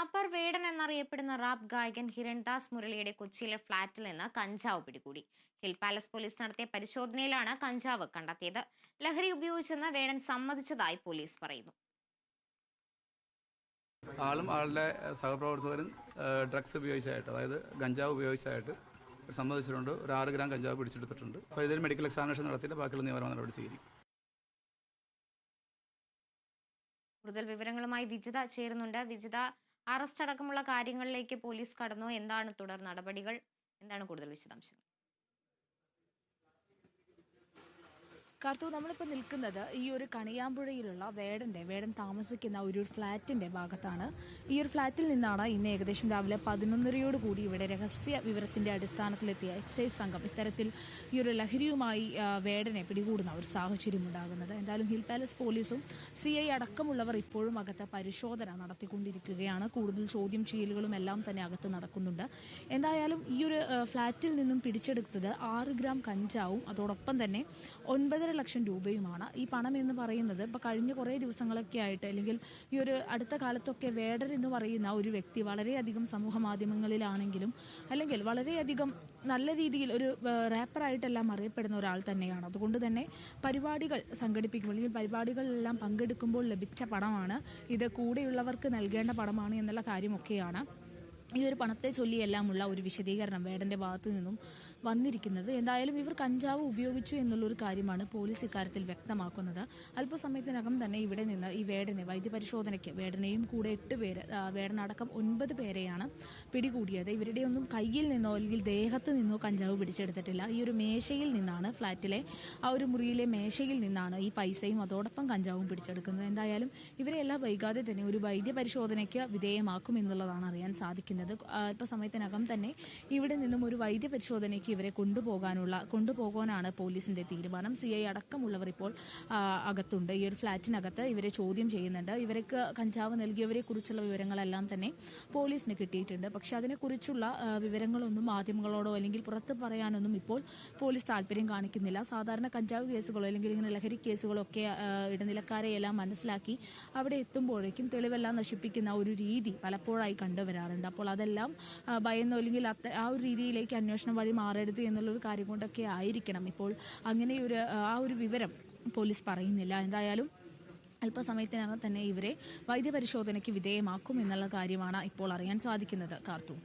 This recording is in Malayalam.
റാപ്പർ വേടൻ എന്നറിയപ്പെടുന്ന റാപ്പ് ഗായകൻ ഹിരൺദാസ് മുരളിയുടെ കൊച്ചിയിലെ ഫ്ളാറ്റിൽ നിന്ന് കഞ്ചാവ് പിടികൂടി. ഹിൽ പാലസ് പോലീസ് നടത്തിയ പരിശോധനയിലാണ് കഞ്ചാവ് കണ്ടെത്തിയത്. ലഹരി ഉപയോഗിച്ചെന്ന് വേടൻ സമ്മതിച്ചതായി പോലീസ് പറയുന്നു. ആളും ആളുടെ സഹപ്രവർത്തകരും ഡ്രഗ്സ് ഉപയോഗിച്ചായിട്ട്, അതായത് ഗഞ്ചാവ് ഉപയോഗിച്ചായിട്ട് സമ്മതിച്ചിട്ടുണ്ട്. ഒരു 6 ഗ്രാം കഞ്ചാവ് പിടിച്ചെടുത്തിട്ടുണ്ട്. അപ്പോൾ ഇതിൽ മെഡിക്കൽ എക്സാമിനേഷൻ നടത്തിയിട്ട് ബാക്കിയുള്ള നിയമപരമായ നടപടി സ്വീകരിക്കും. കൂടുതൽ വിവരങ്ങളുമായി വിജിത ചേരുന്നുണ്ട്. വിജിത, അറസ്റ്റ് അടക്കമുള്ള കാര്യങ്ങളിലേക്ക് പോലീസ് കടന്നു. എന്താണ് തുടർ നടപടികൾ? എന്താണ് കൂടുതൽ വിശദാംശങ്ങൾ? കാർത്തു, നമ്മളിപ്പോൾ നിൽക്കുന്നത് ഈ ഒരു കണിയാമ്പുഴയിലുള്ള വേടൻ താമസിക്കുന്ന ഒരു ഫ്ളാറ്റിന്റെ ഭാഗത്താണ്. ഈ ഒരു ഫ്ളാറ്റിൽ നിന്നാണ് ഇന്ന് ഏകദേശം രാവിലെ 11:30 ഇവിടെ രഹസ്യ വിവരത്തിന്റെ അടിസ്ഥാനത്തിലെത്തിയ എക്സൈസ് സംഘം ഇത്തരത്തിൽ ഈ ഒരു ലഹരിയുമായി വേടനെ പിടികൂടുന്ന ഒരു സാഹചര്യം ഉണ്ടാകുന്നത്. എന്തായാലും ഹിൽ പാലസ് പോലീസും CI അടക്കമുള്ളവർ ഇപ്പോഴും അകത്ത് പരിശോധന നടത്തിക്കൊണ്ടിരിക്കുകയാണ്. കൂടുതൽ ചോദ്യം ചെയ്യലുകളും എല്ലാം തന്നെ അകത്ത് നടക്കുന്നുണ്ട്. എന്തായാലും ഈ ഒരു ഫ്ളാറ്റിൽ നിന്നും പിടിച്ചെടുത്തത് 6 ഗ്രാം കഞ്ചാവും അതോടൊപ്പം തന്നെ 9.5 ലക്ഷം രൂപയുമാണ്. ഈ പണം എന്ന് പറയുന്നത് ഇപ്പോൾ കഴിഞ്ഞ കുറേ ദിവസങ്ങളൊക്കെ ആയിട്ട്, അല്ലെങ്കിൽ ഈ ഒരു അടുത്ത കാലത്തൊക്കെ വേടൻ എന്ന് പറയുന്ന ഒരു വ്യക്തി വളരെയധികം സമൂഹ മാധ്യമങ്ങളിലാണെങ്കിലും അല്ലെങ്കിൽ വളരെയധികം നല്ല രീതിയിൽ ഒരു റാപ്പറായിട്ടെല്ലാം അറിയപ്പെടുന്ന ഒരാൾ തന്നെയാണ്. അതുകൊണ്ട് തന്നെ പരിപാടികൾ സംഘടിപ്പിക്കുമ്പോൾ അല്ലെങ്കിൽ പരിപാടികളിലെല്ലാം പങ്കെടുക്കുമ്പോൾ ലഭിച്ച പണമാണ് ഇത്, കൂടെയുള്ളവർക്ക് നൽകേണ്ട പണമാണ് എന്നുള്ള കാര്യമൊക്കെയാണ് ഈ ഒരു പണത്തെ ചൊല്ലിയെല്ലാമുള്ള ഒരു വിശദീകരണം വേടന്റെ ഭാഗത്തു നിന്നും വന്നിരിക്കുന്നത്. എന്തായാലും ഇവർ കഞ്ചാവ് ഉപയോഗിച്ചു എന്നുള്ളൊരു കാര്യമാണ് പോലീസ് ഇക്കാര്യത്തിൽ വ്യക്തമാക്കുന്നത്. അല്പസമയത്തിനകം തന്നെ ഇവിടെ നിന്ന് ഈ വേടനെ വൈദ്യപരിശോധനയ്ക്ക്, വേടനെയും കൂടെ 8 പേര്, വേടനടക്കം 9 പേരെയാണ് പിടികൂടിയത്. ഇവരുടെയൊന്നും കയ്യിൽ നിന്നോ അല്ലെങ്കിൽ ദേഹത്ത് നിന്നോ കഞ്ചാവ് പിടിച്ചെടുത്തിട്ടില്ല. ഈ ഒരു മേശയിൽ നിന്നാണ്, ഫ്ളാറ്റിലെ ആ ഒരു മുറിയിലെ മേശയിൽ നിന്നാണ് ഈ പൈസയും അതോടൊപ്പം കഞ്ചാവും പിടിച്ചെടുക്കുന്നത്. എന്തായാലും ഇവരെല്ലാം വൈകാതെ തന്നെ ഒരു വൈദ്യപരിശോധനയ്ക്ക് വിധേയമാക്കും എന്നുള്ളതാണ് അറിയാൻ സാധിക്കുന്നത്. അല്പസമയത്തിനകം തന്നെ ഇവിടെ നിന്നും ഒരു വൈദ്യപരിശോധനയ്ക്ക് ഇവരെ കൊണ്ടുപോകാനാണ് പോലീസിന്റെ തീരുമാനം. CI അടക്കമുള്ളവർ ഇപ്പോൾ അകത്തുണ്ട്. ഈ ഒരു ഫ്ളാറ്റിനകത്ത് ഇവരെ ചോദ്യം ചെയ്യുന്നുണ്ട്. ഇവർക്ക് കഞ്ചാവ് നൽകിയവരെ കുറിച്ചുള്ള വിവരങ്ങളെല്ലാം തന്നെ പോലീസിന് കിട്ടിയിട്ടുണ്ട്. പക്ഷെ അതിനെക്കുറിച്ചുള്ള വിവരങ്ങളൊന്നും മാധ്യമങ്ങളോടോ അല്ലെങ്കിൽ പുറത്ത് പറയാനൊന്നും ഇപ്പോൾ പോലീസ് താല്പര്യം കാണിക്കുന്നില്ല. സാധാരണ കഞ്ചാവ് കേസുകളോ അല്ലെങ്കിൽ ഇങ്ങനെ ലഹരി കേസുകളോ ഒക്കെ ഇടനിലക്കാരെയെല്ലാം മനസ്സിലാക്കി അവിടെ എത്തുമ്പോഴേക്കും തെളിവെല്ലാം നശിപ്പിക്കുന്ന ഒരു രീതി പലപ്പോഴായി കണ്ടുവരാറുണ്ട്. അപ്പോൾ അതെല്ലാം ഭയന്നോ അല്ലെങ്കിൽ ആ ഒരു രീതിയിലേക്ക് അന്വേഷണം വഴി മാറരുത് എന്നുള്ളൊരു കാര്യം കൊണ്ടൊക്കെ ആയിരിക്കണം ഇപ്പോൾ അങ്ങനെ ആ ഒരു വിവരം പോലീസ് പറയുന്നില്ല. എന്തായാലും അല്പസമയത്തിനകം തന്നെ ഇവരെ വൈദ്യപരിശോധനയ്ക്ക് വിധേയമാക്കും എന്നുള്ള കാര്യമാണ് ഇപ്പോൾ അറിയാൻ സാധിക്കുന്നത്. കാർത്തു.